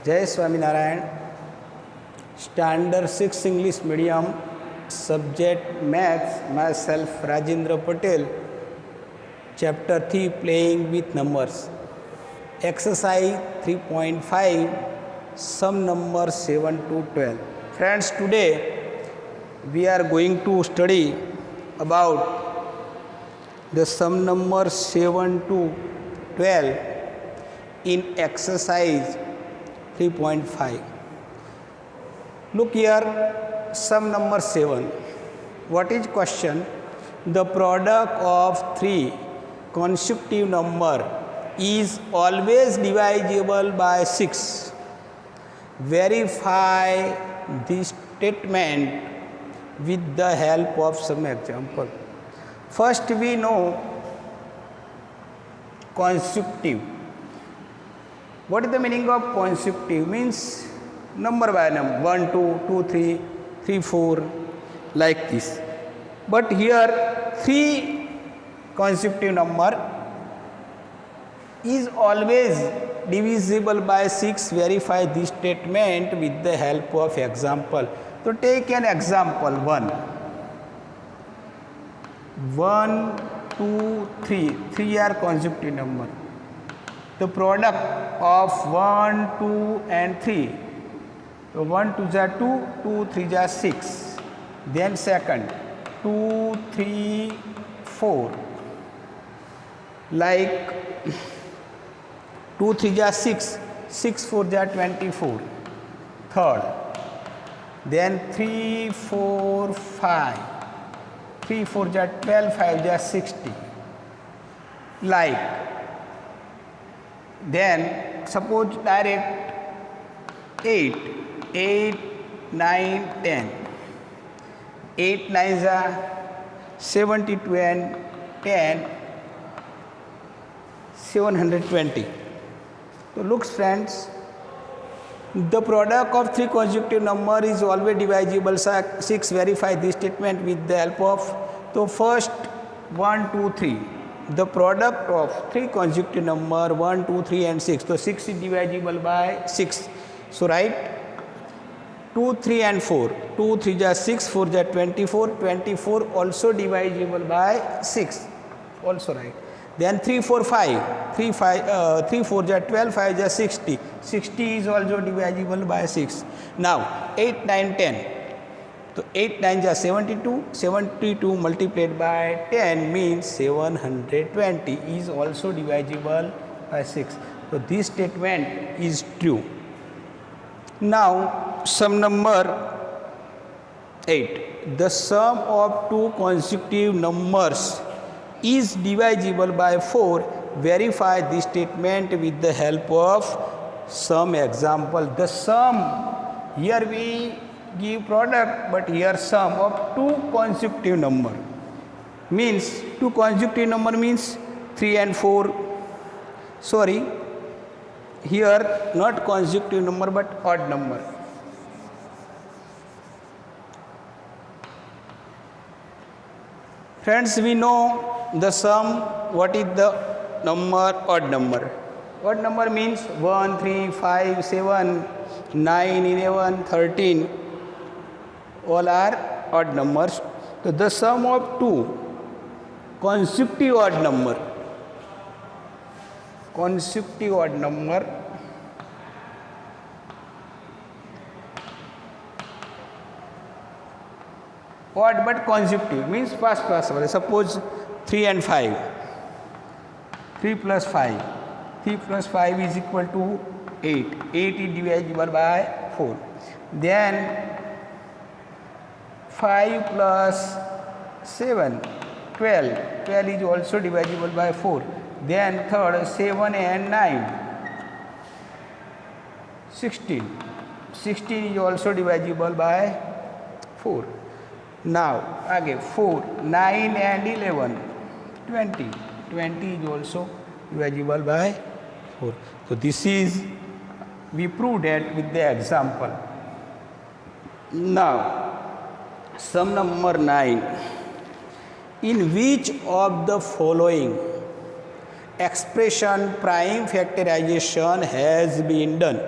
जय Swaminarayan. Standard 6 English medium, subject maths, myself Rajendra Patel, chapter 3 playing with numbers, exercise 3.5, sum number 7 to 12. Friends, today we are going to study about the sum number 7 to 12 in exercise 3.5. Look here, sum number 7. What is question? The product of three consecutive number is always divisible by 6. Verify this statement with the help of some example. First we know consecutive. What is the meaning of consecutive? Means number by number, 1, 2, 2, 3, 3, 4, like this. But here 3 consecutive number is always divisible by 6. Verify this statement with the help of example. So take an example 1. 1, 2, 3. 3 are consecutive number. The product of 1, 2 and 3. So 1 2 are 2, 2 3 are 6. Then second 2, 3, 4. Like 2 3 are 6, 6 4 are 24. Third. Then 3, 4, 5. 3 4 are 12, 5 are 60. Like. Then suppose direct 8, 8, 9, 10. 8 9s are 72 and 10, 720. So looks friends, the product of three consecutive number is always divisible 6. Verify this statement with the help of, so first 1, 2, 3. The product of three consecutive number 1, 2, 3 and 6. So 6 is divisible by 6. So write 2, 3 and 4. 2 3 are 6, 4 are 24. 24 also divisible by 6. Also write. Then 3 4 5. 3 4 are 12, 5 are 60. 60 is also divisible by 6. Now 8 9 10. So 8 9s are 72. 72 multiplied by 10 means 720 is also divisible by 6. So this statement is true. Now sum number 8. The sum of two consecutive numbers is divisible by 4. Verify this statement with the help of some example. The sum, here we give product, but here sum of two consecutive number means, two consecutive number means 3 and 4. Sorry, here not consecutive number but odd number. Friends, we know the sum. What is the number? Odd number. Odd number means 1, 3, 5, 7, 9, 11, 13. All are odd numbers. So the sum of two consecutive odd number. Consecutive odd number odd but consecutive means past possible. Suppose 3 and 5. 3 plus 5. 3 plus 5 is equal to 8. 8 is divisible by 4. Then 5 plus 7, 12. 12 is also divisible by 4. Then third, 7 and 9, 16. 16 is also divisible by 4. Now, again 4, 9 and 11, 20. 20 is also divisible by 4. So this is, we proved that with the example. Now, sum number 9. In which of the following expression prime factorization has been done?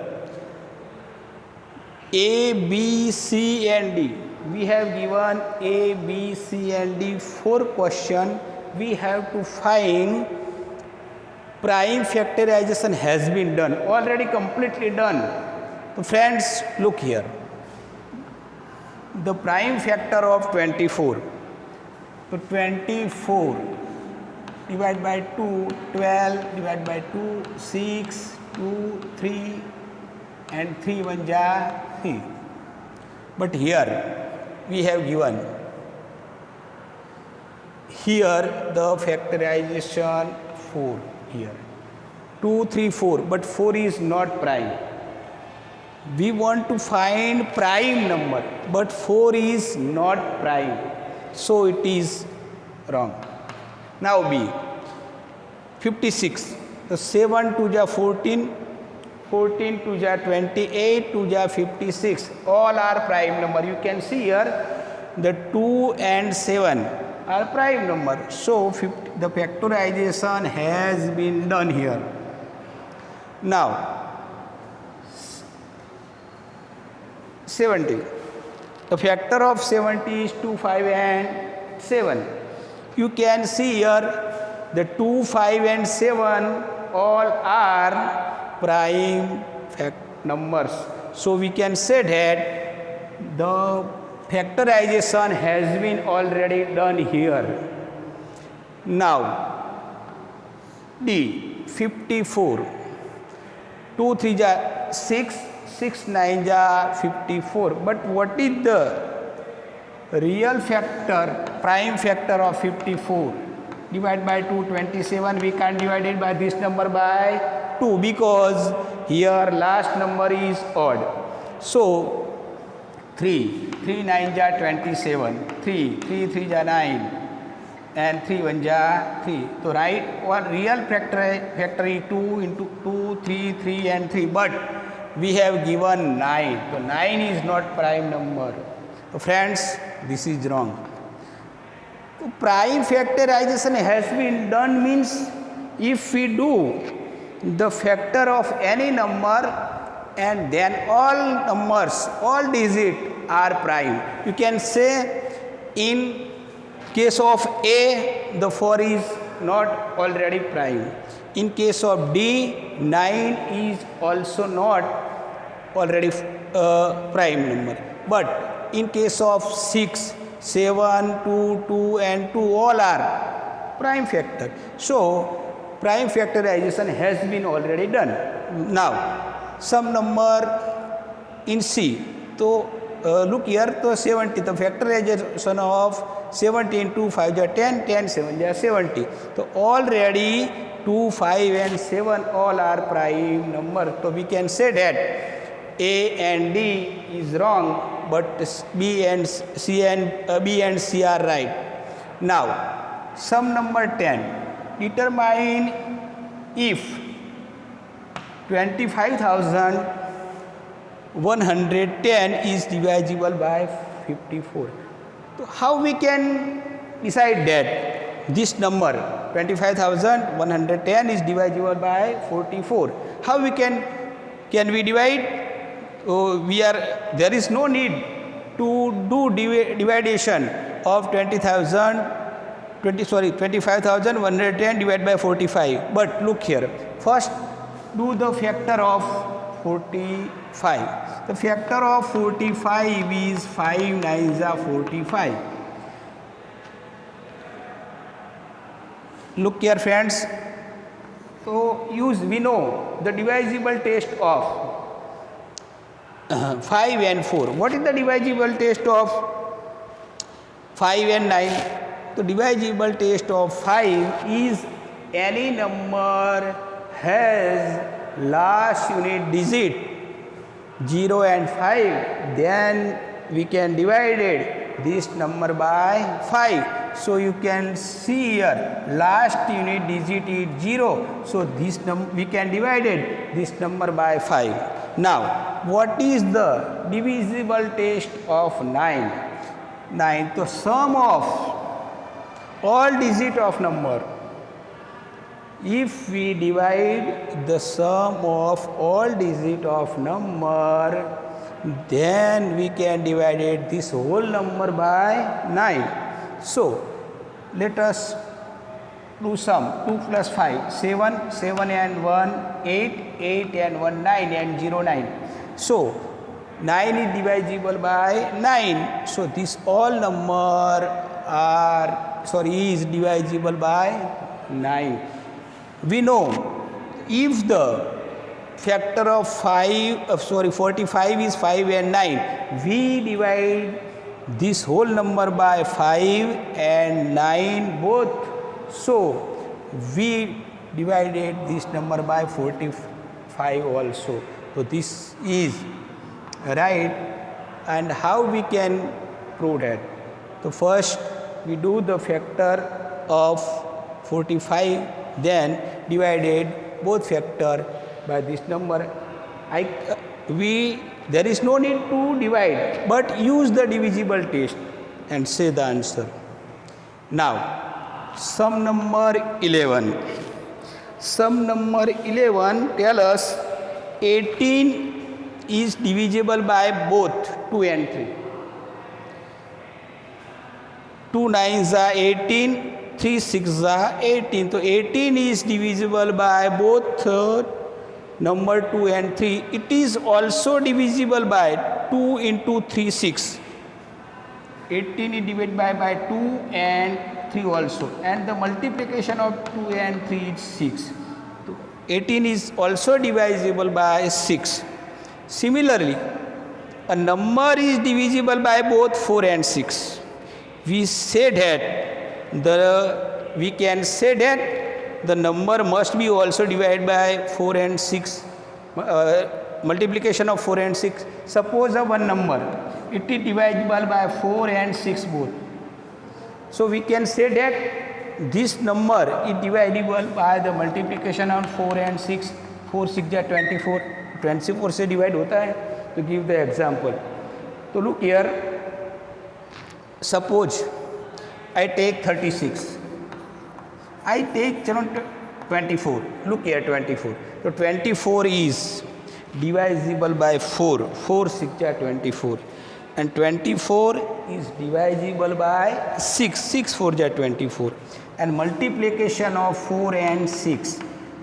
A, B, C and D. We have given A, B, C and D 4 questions. We have to find prime factorization has been done, already completely done. So friends, look here. The prime factor of 24. So 24 divided by 2, 12 divided by 2, 6, 2, 3 and 3 1 ja 3. But here we have given here the factorization 4 here 2 3 4, but 4 is not prime. We want to find prime number, but 4 is not prime, so it is wrong. Now B, 56. So 7 2 ja 14, 14 2 ja 28, 2 ja 56. All are prime number. You can see here the 2 and 7 are prime number. So the factorization has been done here. Now 70. The factor of 70 is 2, 5 and 7. You can see here the 2, 5 and 7 all are prime numbers. So we can say that the factorization has been already done here. Now D, 54. 2 3 ja 6, 6 9 ja 54. But what is the real factor, prime factor of 54? Divide by 2, 27. We can't divide it by this number by 2 because here last number is odd. So 3 9 ja 27, 3 3 ja 9 and 3 1 ja 3. So right, one real factor is 2 into 2, 3, 3 and 3. But we have given 9. So 9 is not prime number. So friends, this is wrong. So prime factorization has been done means if we do the factor of any number and then all numbers, all digits are prime. You can say in case of A, the 4 is not already prime. In case of D, 9 is also not already prime number. But in case of 6, 7, 2, 2 and 2 all are prime factor. So prime factorization has been already done. Now some number in C. So look here, so 70, the factorization of 70 into 5 ja 10, 10 7 ja 70. So already 2, 5 and 7 all are prime number. So we can say that A and D is wrong, but B and C are right. Now sum number 10. Determine if 25,110 is divisible by 54. So how we can decide that this number 25,110 is divisible by 44? How we can we divide? There is no need to do division of 25,110 divided by 45. But look here, first do the factor of 45. The factor of 45 is 5 9s are 45. Look here friends. So we know the divisible test of 5 and 4. What is the divisible test of 5 and 9? The divisible test of 5 is any number has last unit digit 0 and 5, then we can divide this number by 5. So you can see here last unit digit is 0. So this we can divide this number by 5. Now what is the divisible test of 9? 9, the sum of all digit of number. If we divide the sum of all digit of number then we can divide it this whole number by 9. So let us do sum. 2 plus 5 7, 7 and 1 8, 8 and 1 9 and 0 9. So 9 is divisible by 9. So this all number is divisible by 9. We know if the factor of 45 is 5 and 9, we divide this whole number by 5 and 9 both. So we divided this number by 45 also. So this is right. And how we can prove that? So first we do the factor of 45, then divided both factor by this number. There is no need to divide, but use the divisible test and say the answer. Now, sum number 11. Sum number 11 tell us 18 is divisible by both 2 and 3. 2 9s are 18, 3 6s are 18. So 18 is divisible by both number 2 and 3. It is also divisible by 2 into 3 6. 18 is divided by 2 and 3 also. And the multiplication of 2 and 3 is 6. 18 is also divisible by 6. Similarly, a number is divisible by both 4 and 6. We can say that the number must be also divided by 4 and 6. Multiplication of 4 and 6. Suppose a one number, it is divisible by 4 and 6 both. So we can say that this number is divisible by the multiplication of 4 and 6. 4 6 is 24. 24 से divide होता है. To give the example. So look here. Suppose I take 36. I take 24. Look here 24. So 24 is divisible by 4. 4 6 are 24. And 24 is divisible by 6. 6 4 are 24. And multiplication of 4 and 6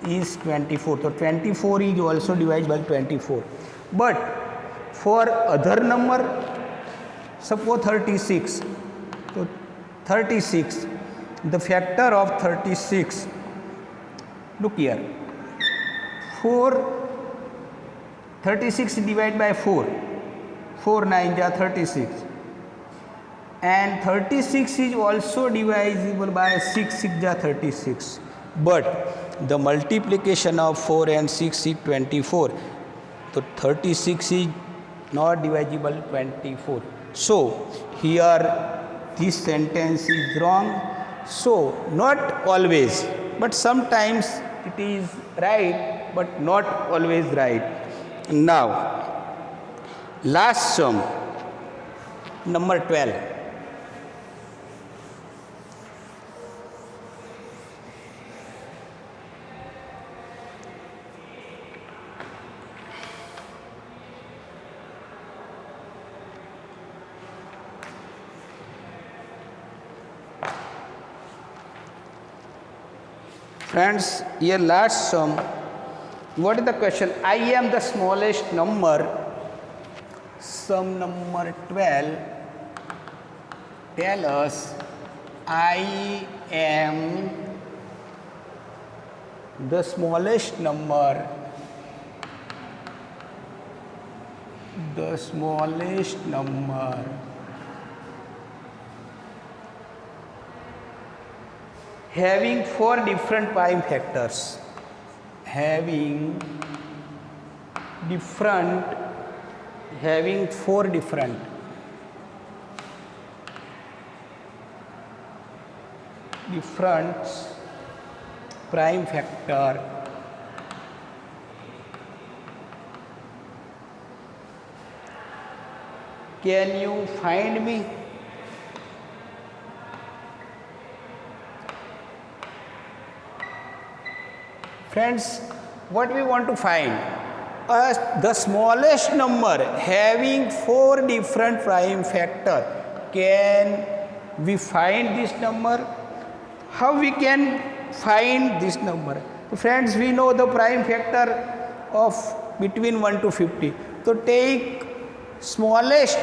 is 24. So 24 is also divisible by 24. But for other number, suppose 36. So 36, the factor of 36, look here, 36 divided by 4, 4 9 are 36, and 36 is also divisible by 6 6 are 36, but the multiplication of 4 and 6 is 24, so 36 is not divisible 24. So here this sentence is wrong. So not always, but sometimes it is right, but not always right. Now last sum, number 12. Friends, here last sum. What is the question? I am the smallest number. Sum number 12 tell us I am the smallest number. The smallest number having 4 different prime factors. Having 4 different prime factor. Can you find me? Friends, what we want to find? the smallest number having 4 different prime factor. Can we find this number? How we can find this number? So friends, we know the prime factor of between 1 to 50. So take smallest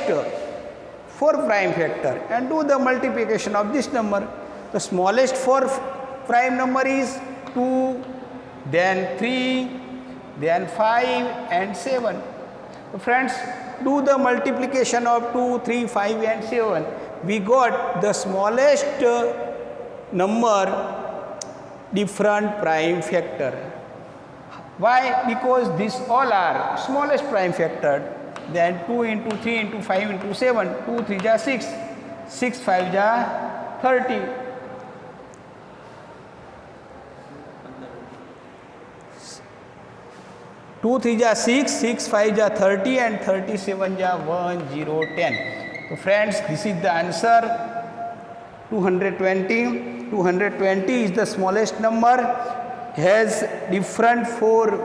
4 prime factor and do the multiplication of this number. The smallest 4 prime number is 2, then 3, then 5 and 7. So friends, do the multiplication of 2, 3, 5 and 7. We got the smallest number different prime factor. Why? Because these all are smallest prime factor. Then 2 into 3 into 5 into 7, 2 3 ja 6, 6 5 ja 30. 2 3 ja 6, 6 5 ja 30 and 37 ja 1 0 10. So friends, this is the answer 220. 220 is the smallest number, has different 4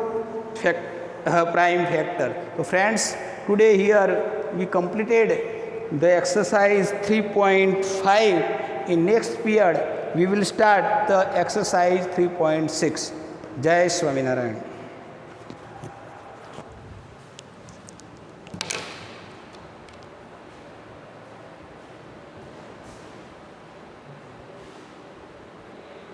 prime factor. So friends, today here we completed the exercise 3.5. In next period we will start the exercise 3.6. Jai Swaminarayan.